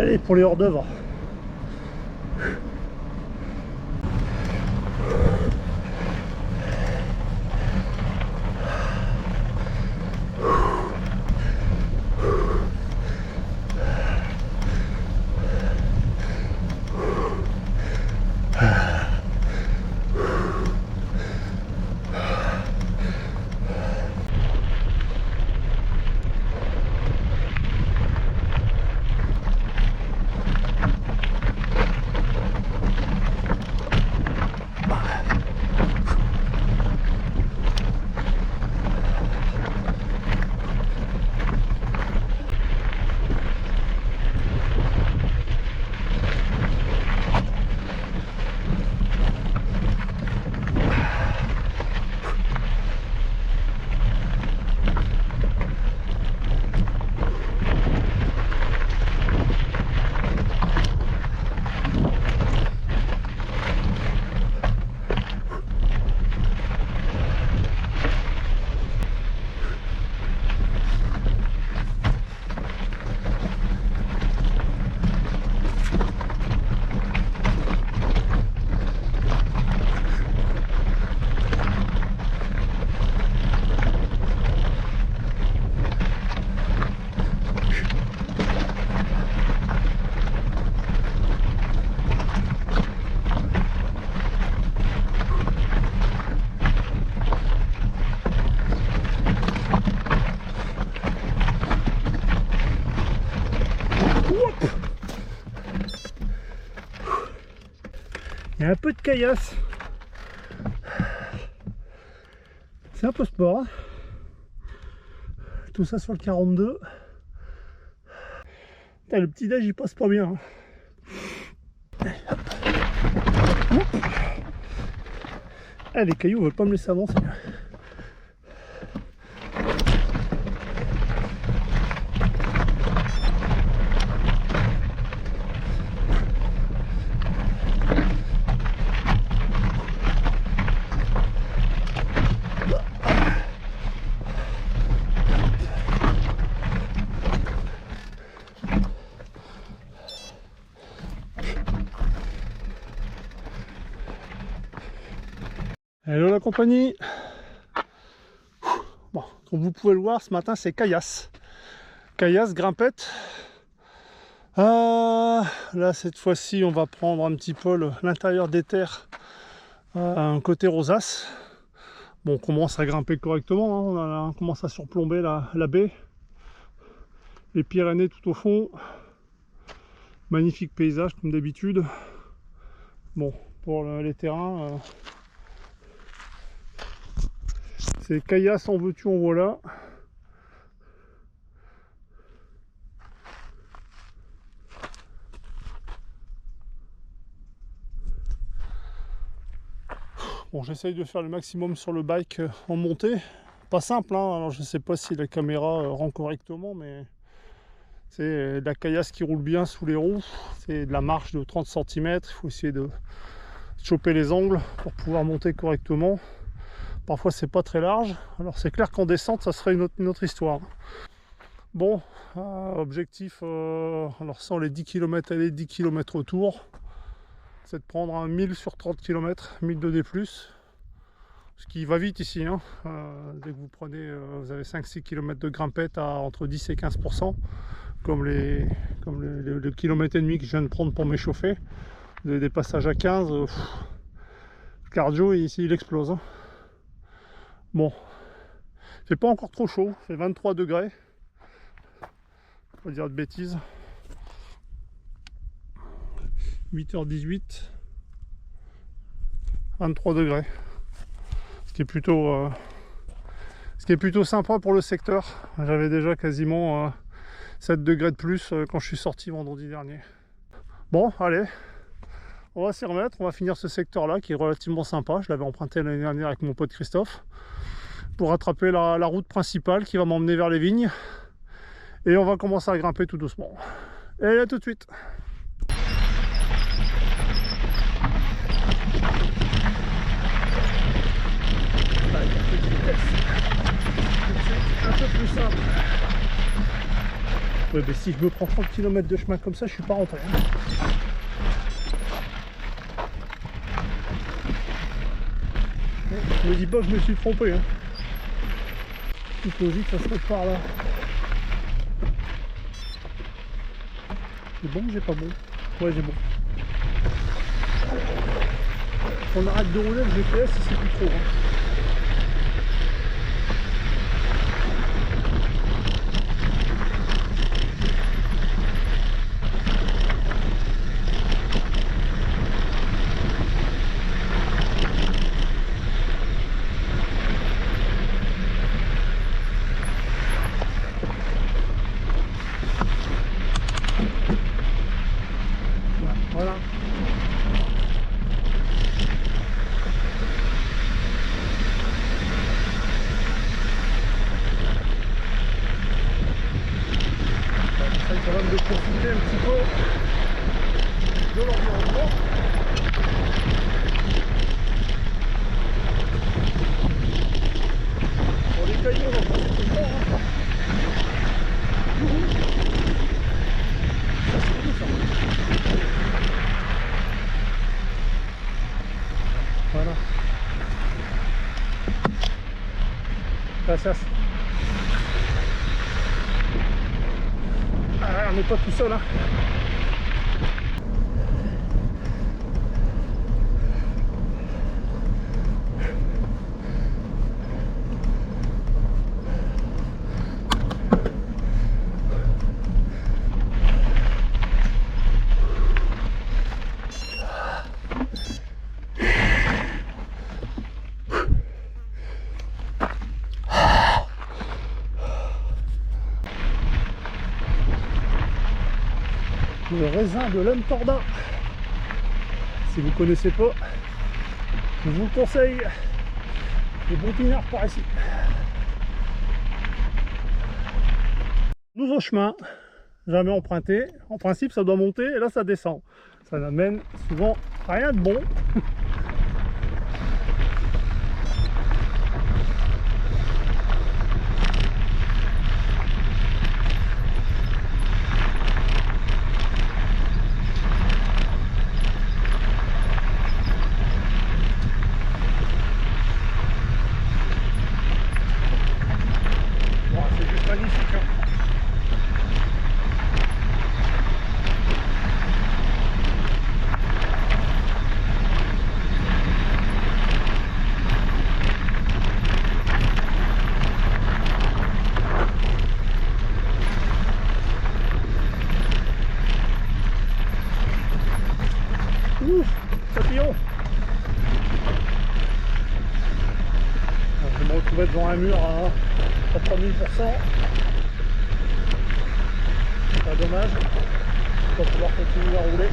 Allez, pour les hors d'œuvre. Il y a un peu de caillasse. C'est un peu sport. Hein. Tout ça sur le 42. Putain, le petit déj il passe pas bien. Hein. Allez, hop. Hop. Ah, les cailloux veulent pas me laisser avancer. Hello la compagnie. Bon, comme vous pouvez le voir, ce matin c'est caillasse. Caillasse, grimpette. Là cette fois-ci on va prendre un petit peu l'intérieur des terres, un côté rosace. Bon, on commence à grimper correctement, hein. On commence à surplomber la baie. Les Pyrénées tout au fond. Magnifique paysage comme d'habitude. Bon, pour les terrains... c'est caillasse, en veux-tu, en voilà. Bon, j'essaye de faire le maximum sur le bike en montée. Pas simple, hein. Alors je sais pas si la caméra rend correctement, mais c'est de la caillasse qui roule bien sous les roues. C'est de la marche de 30 cm. Il faut essayer de choper les angles pour pouvoir monter correctement. Parfois c'est pas très large, alors c'est clair qu'en descente ça serait une autre histoire. Bon, objectif, alors sans les 10 km aller, 10 km retour, c'est de prendre un 1000 sur 30 km, 1000 de D+, ce qui va vite ici, hein. Dès que vous prenez, vous avez 5-6 km de grimpette à entre 10 et 15%, comme le kilomètre et demi que je viens de prendre pour m'échauffer. Vous avez des passages à 15, le cardio ici il explose, hein. Bon, il fait pas encore trop chaud, il fait 23 degrés, pas dire de bêtises. 8h18, 23 degrés, ce qui est plutôt sympa pour le secteur. J'avais déjà quasiment 7 degrés de plus quand je suis sorti vendredi dernier. Bon, allez, on va s'y remettre, on va finir ce secteur là qui est relativement sympa. Je l'avais emprunté l'année dernière avec mon pote Christophe pour rattraper la route principale qui va m'emmener vers les vignes, et on va commencer à grimper tout doucement. Et à tout de suite. Allez, un peu plus simple. Ouais, mais si je me prends 30 km de chemin comme ça, je suis pas rentré. Hein. Je me dis pas que je me suis trompé. Hein. Toute logique, ça serait par là. C'est bon ou j'ai pas bon? Ouais, j'ai bon. On arrête de rouler le GPS, c'est plus trop. Hein. Voilà. J'essaye quand même de profiter un petit peu de l'environnement. Bon, les cailloux, on en profite tout le temps. Hein. Ça, c'est cool, ça. Voilà. Gracias. Ah, on n'est pas tout seul, hein. Le raisin de l'Emporda. Si vous ne connaissez pas, je vous le conseille. Les bons pinards par ici. Nouveau chemin, jamais emprunté. En principe, ça doit monter et là, ça descend. Ça n'amène souvent rien de bon. C'est juste magnifique. Hein. Ouf, papillon. Je vais me retrouver devant un mur à 3000%. Pas dommage. On va pouvoir continuer à rouler.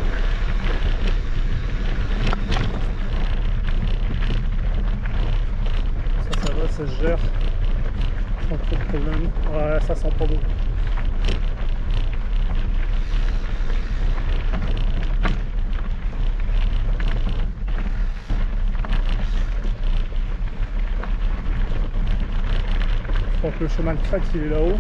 Ça va, ça se gère. Sans trop de problème. Ouais, ça sent pas bon. Je crois que le chemin de crête il est là-haut.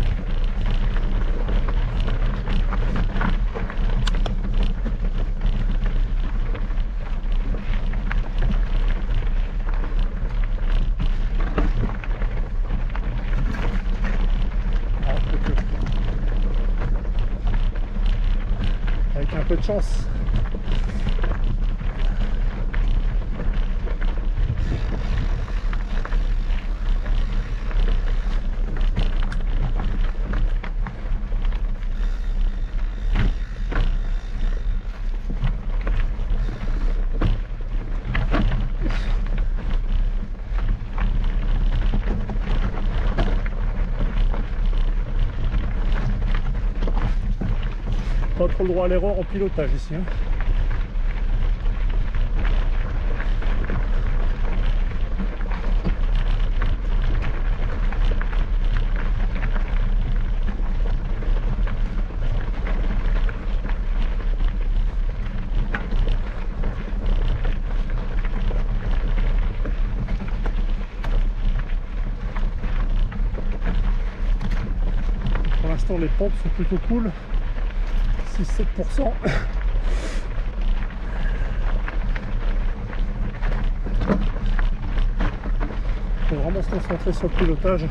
Avec un peu de chance. Pas trop le droit à l'erreur en pilotage ici. Hein. l'instant les pentes sont plutôt cool, 6-7%. Faut vraiment se concentrer sur le pilotage.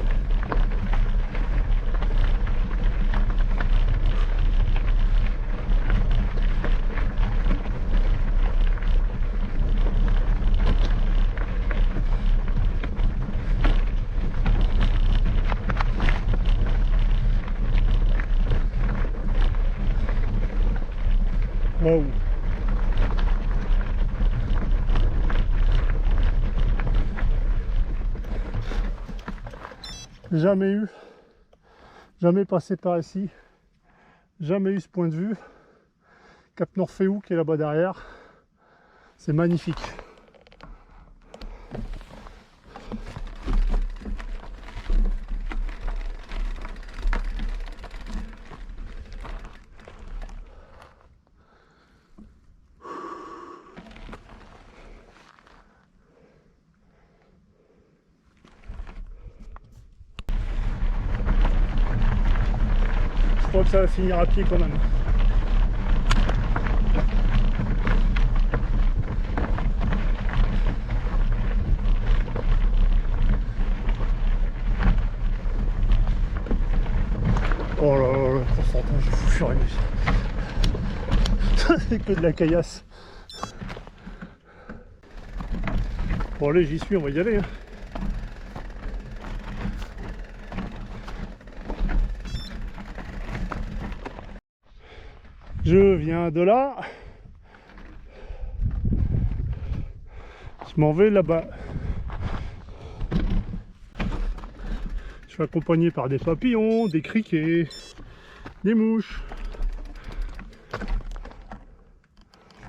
Waouh! Jamais passé par ici, jamais eu ce point de vue. Cap Norféou qui est là-bas derrière, c'est magnifique. Je crois que ça va finir à pied quand même. Oh là là, le pourcentage, je suis furieux. C'est que de la caillasse. Bon allez, j'y suis, on va y aller. Je viens de là. Je m'en vais là-bas. Je suis accompagné par des papillons, des criquets, des mouches.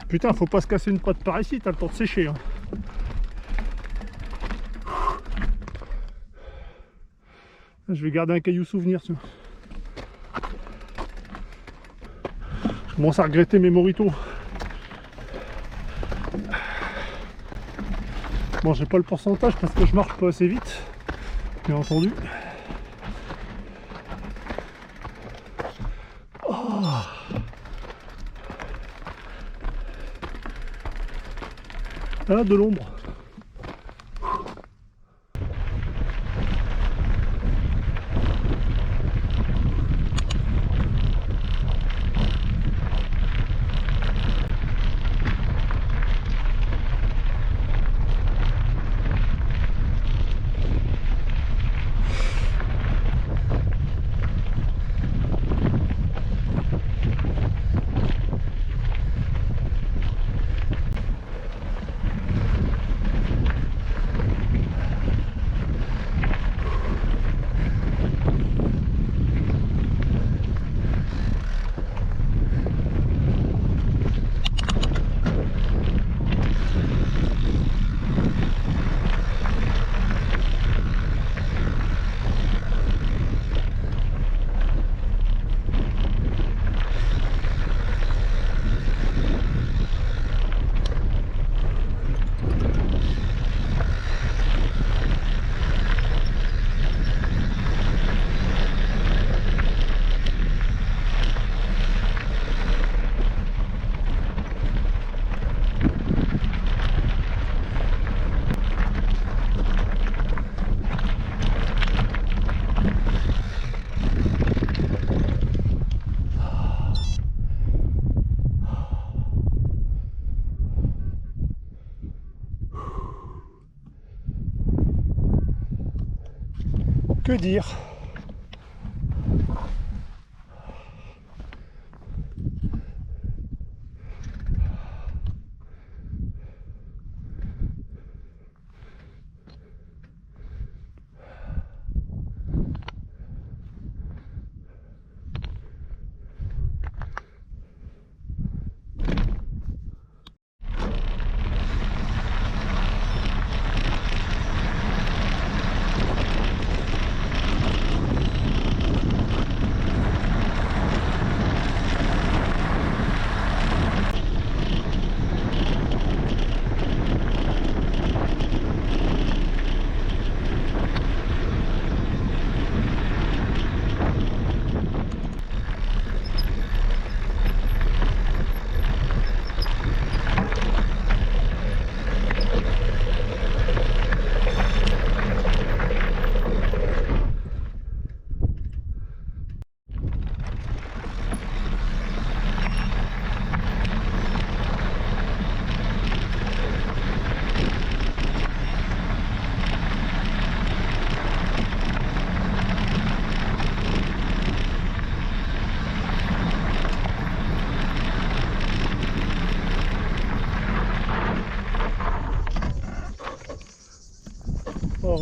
Putain, faut pas se casser une patte par ici, t'as le temps de sécher. Hein. Je vais garder un caillou souvenir. Tiens. Je commence à regretter mes moritos. Bon, j'ai pas le pourcentage parce que je marche pas assez vite, bien entendu. Oh. Là, de l'ombre. Que dire?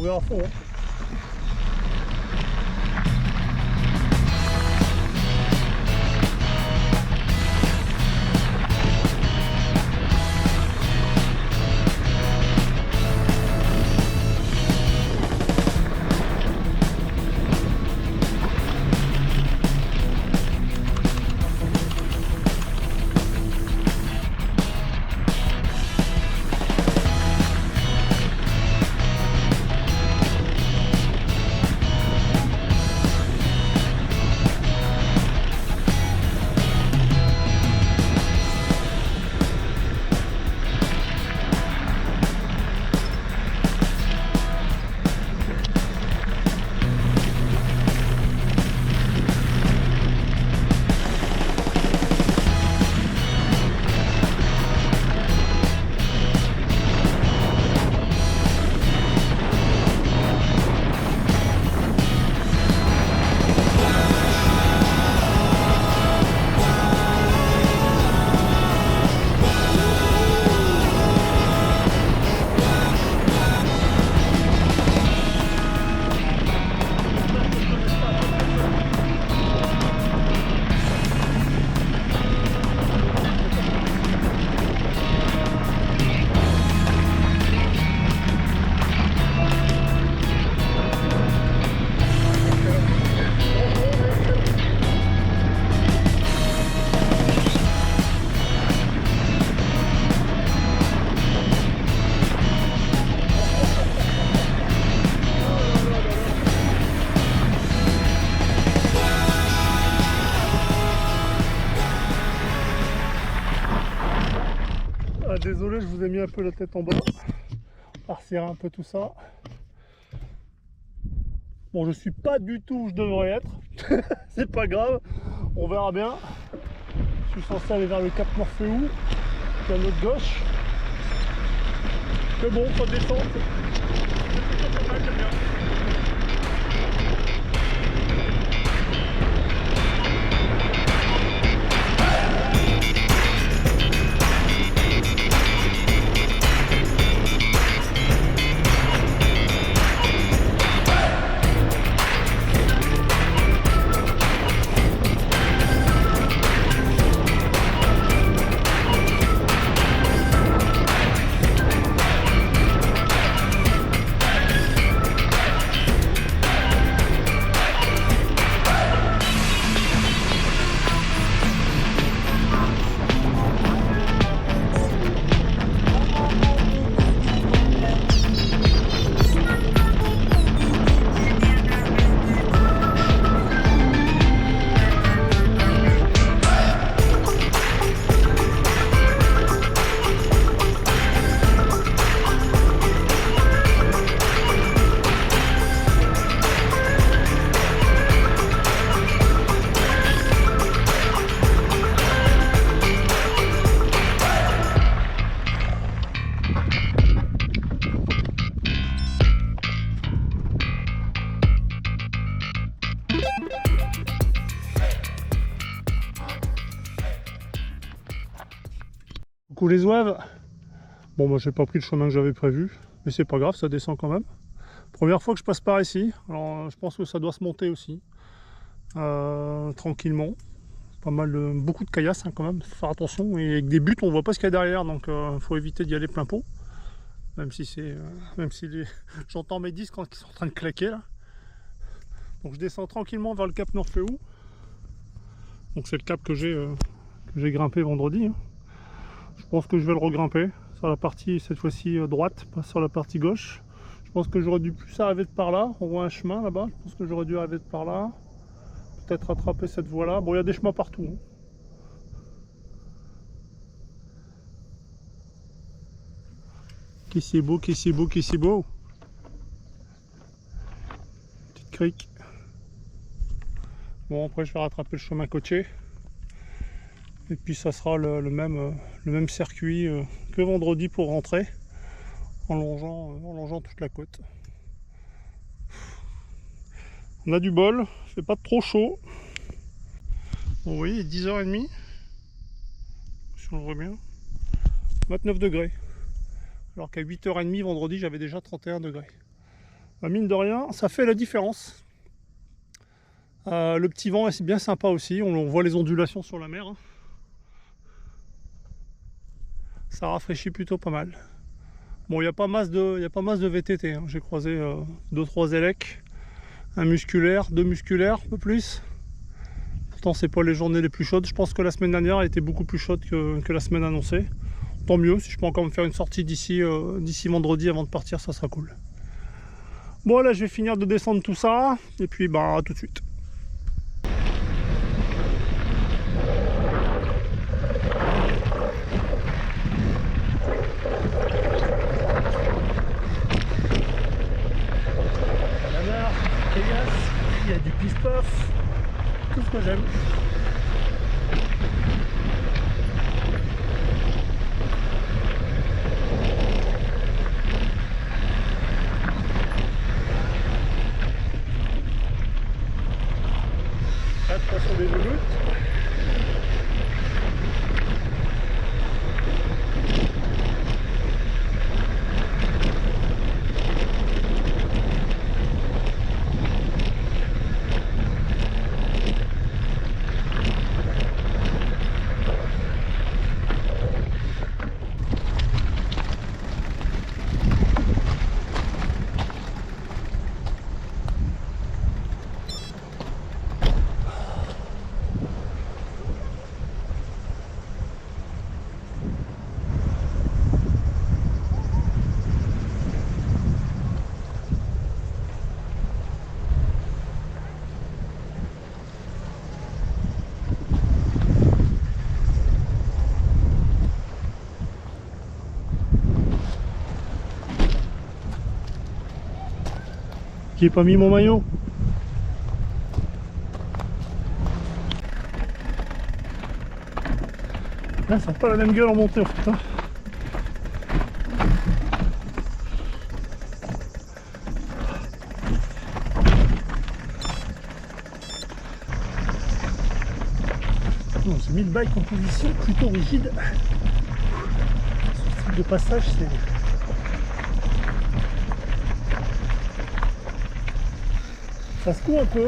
verra à fond. Hein. Désolé, je vous ai mis un peu la tête en bas. On va resserrer un peu tout ça. Bon, je suis pas du tout où je devrais être. C'est pas grave, on verra bien. Je suis censé aller vers le cap Morphéou, qui est à notre gauche. Mais bon, pas de descente. C'est plutôt pas mal, j'aime bien. Coucou les zouaves. Bon, moi j'ai pas pris le chemin que j'avais prévu, mais c'est pas grave, ça descend quand même. Première fois que je passe par ici, alors je pense que ça doit se monter aussi, tranquillement. Pas mal beaucoup de caillasses hein, quand même, faut faire attention. Et avec des buttes, on voit pas ce qu'il y a derrière, donc faut éviter d'y aller plein pot. Même si c'est, j'entends mes disques quand ils sont en train de claquer là. Donc je descends tranquillement vers le cap Morphéou. Donc c'est le cap que j'ai grimpé vendredi. Hein. Je pense que je vais le regrimper sur la partie cette fois-ci droite, pas sur la partie gauche. Je pense que j'aurais dû plus arriver de par là. On voit un chemin là-bas. Je pense que j'aurais dû arriver de par là. Peut-être rattraper cette voie-là. Bon, il y a des chemins partout. Hein. Qui c'est beau, qui c'est beau, qui c'est beau. Petite crique. Bon, après je vais rattraper le chemin côtier. Et puis ça sera le même circuit que vendredi pour rentrer, en longeant toute la côte. On a du bol, il fait pas trop chaud. Bon, vous voyez, il est 10h30, si on le voit bien, 29 degrés. Alors qu'à 8h30 vendredi, j'avais déjà 31 degrés. Mine de rien, ça fait la différence. Le petit vent est bien sympa aussi, on voit les ondulations sur la mer. Hein. Ça rafraîchit plutôt pas mal. Bon, il n'y a pas masse de VTT, hein. J'ai croisé 2-3 élecs, un musculaire, 2 musculaires, un peu plus. Pourtant, c'est pas les journées les plus chaudes. Je pense que la semaine dernière a été beaucoup plus chaude que la semaine annoncée. Tant mieux, si je peux encore me faire une sortie d'ici vendredi avant de partir, ça sera cool. Bon, là, je vais finir de descendre tout ça, et puis, bah, à tout de suite. Il y a du pif-paf, tout ce que j'aime. Attention des veloutes. J'ai pas mis mon maillot. Là, ça n'a pas la même gueule en montée en fait. Hein. J'ai mis le bike en position plutôt rigide. Ce type de passage, c'est... Ça secoue un peu.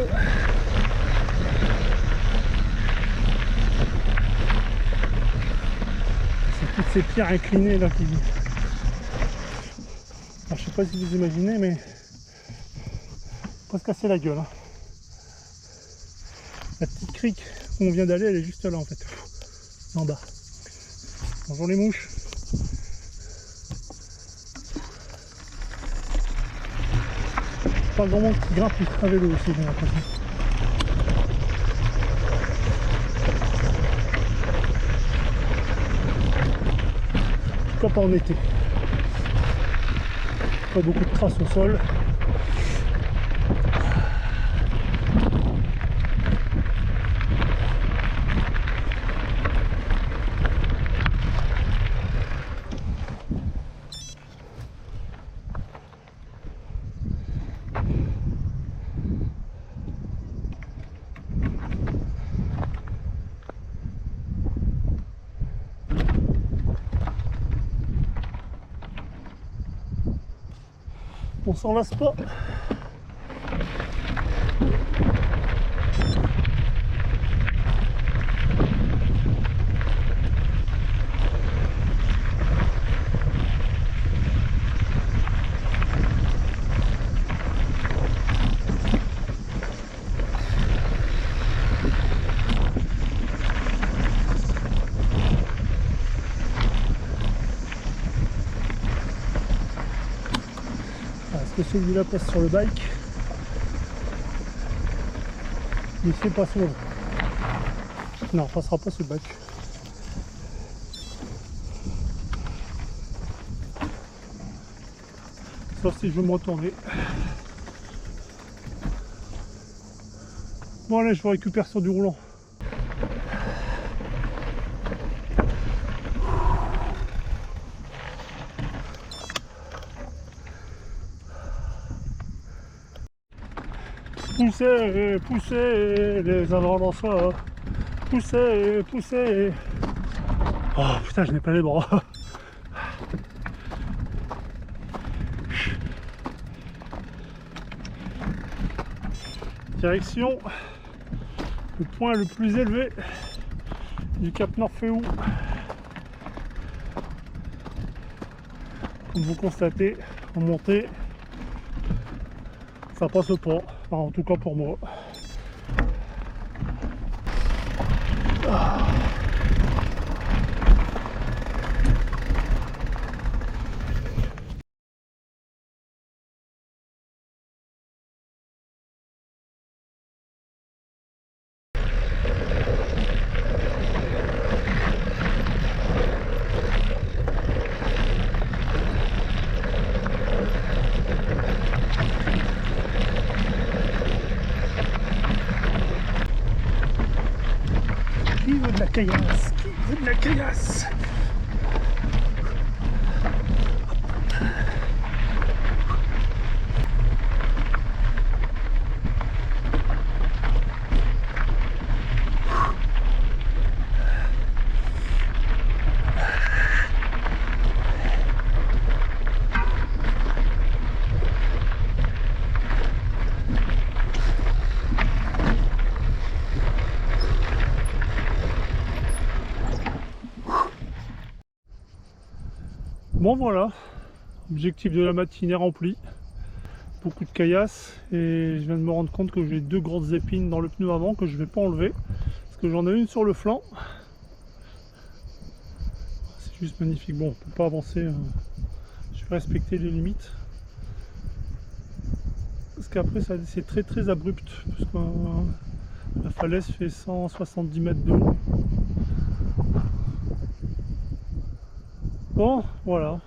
C'est toutes ces pierres inclinées là qui... Alors, je sais pas si vous imaginez, mais... Pas se casser la gueule. Hein. La petite crique où on vient d'aller, elle est juste là en fait. En bas. Bonjour les mouches. Pas grand monde qui grimpe à vélo aussi, j'ai l'impression. En tout cas pas en été. Pas beaucoup de traces au sol. On s'en lasse pas. Que celui-là passe sur le bike, mais c'est pas sur le... Non, on passera pas sur le bike. Sauf si je veux me retourner. Bon allez, je vous récupère sur du roulant. Poussez, poussez les avalancheurs. Poussez, poussez. Oh putain, je n'ai pas les bras. Direction le point le plus élevé du Cap Nord-Féou. Comme vous constatez, en montée, ça passe pas, enfin, en tout cas pour moi. Qui veut de la caillasse? Qui veut de la caillasse? Bon voilà, objectif de la matinée rempli. Beaucoup de caillasse et je viens de me rendre compte que j'ai 2 grosses épines dans le pneu avant que je ne vais pas enlever parce que j'en ai une sur le flanc. C'est juste magnifique. Bon, on peut pas avancer, je vais respecter les limites parce qu'après c'est très abrupt parce que la falaise fait 170 mètres de haut. Bon, voilà.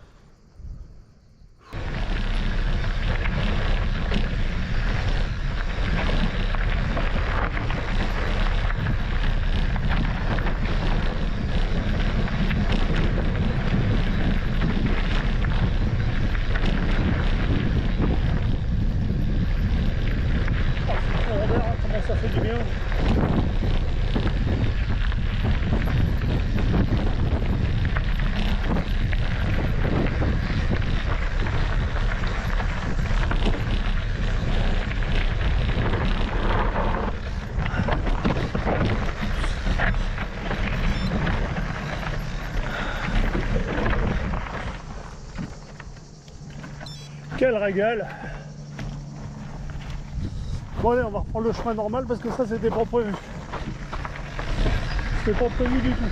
Comment ça fait du bien. Quel régal! Bon allez, on va reprendre le chemin normal parce que ça c'était pas prévu. C'était pas prévu du tout.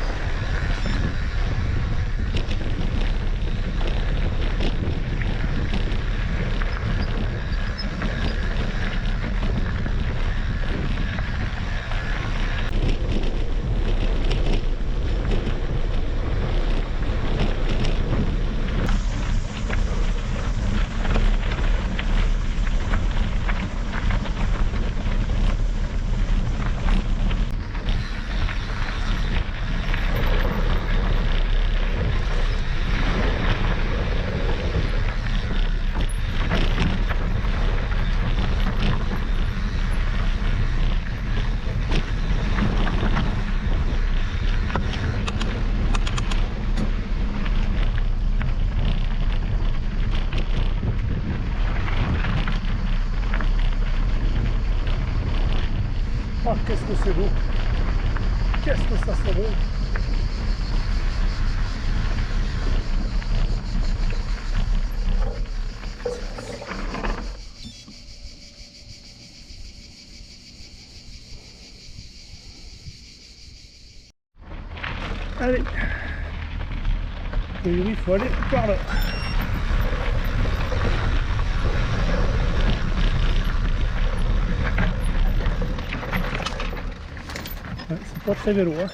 Ah, qu'est-ce que c'est beau! Qu'est-ce que ça serait beau! Allez! Et oui, il faut aller par là. Ouais, c'est pas très vélo, hein.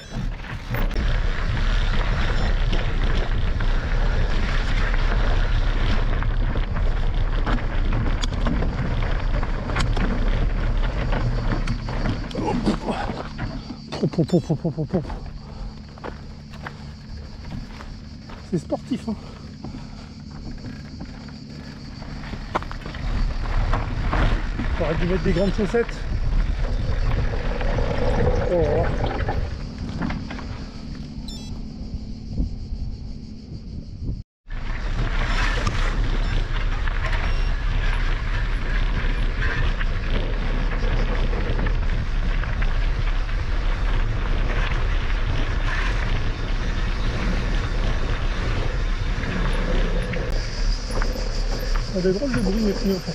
C'est sportif, hein. J'aurais dû mettre des grandes chaussettes. Oh. des drôles de bruit mes pneus en fait.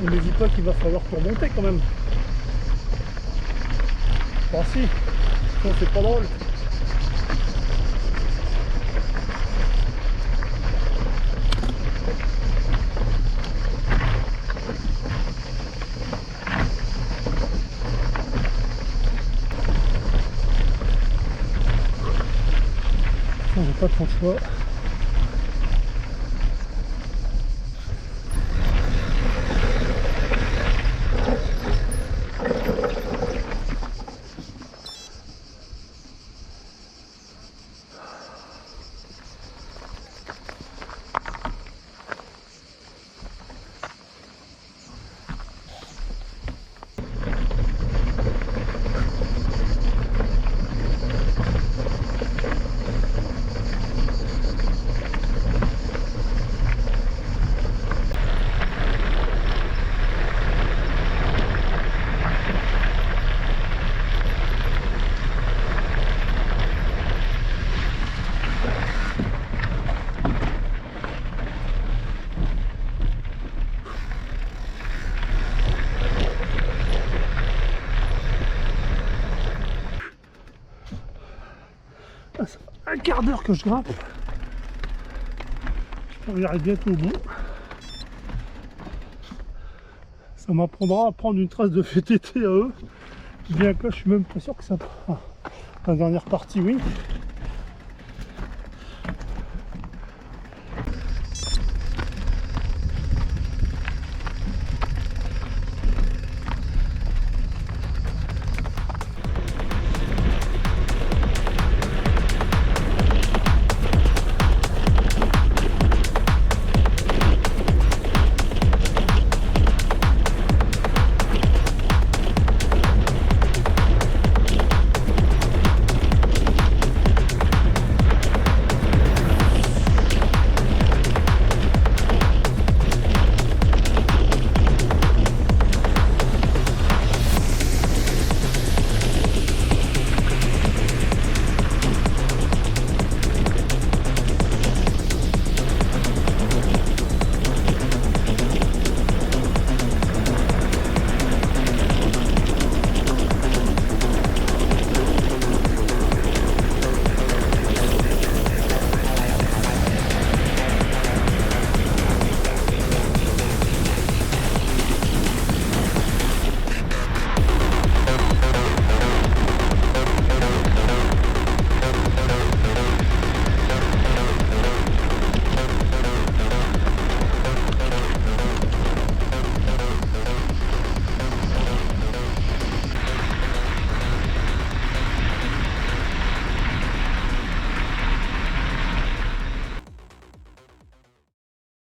On ne dit pas qu'il va falloir tout remonter quand même. Bon si, sinon c'est pas drôle. J'ai pas trop de choix. Un quart d'heure que je grimpe. J'espère y arriver bientôt au bout. Ça m'apprendra à prendre une trace de VTT à eux. Bien que je suis même pas sûr que ça. La dernière partie, oui.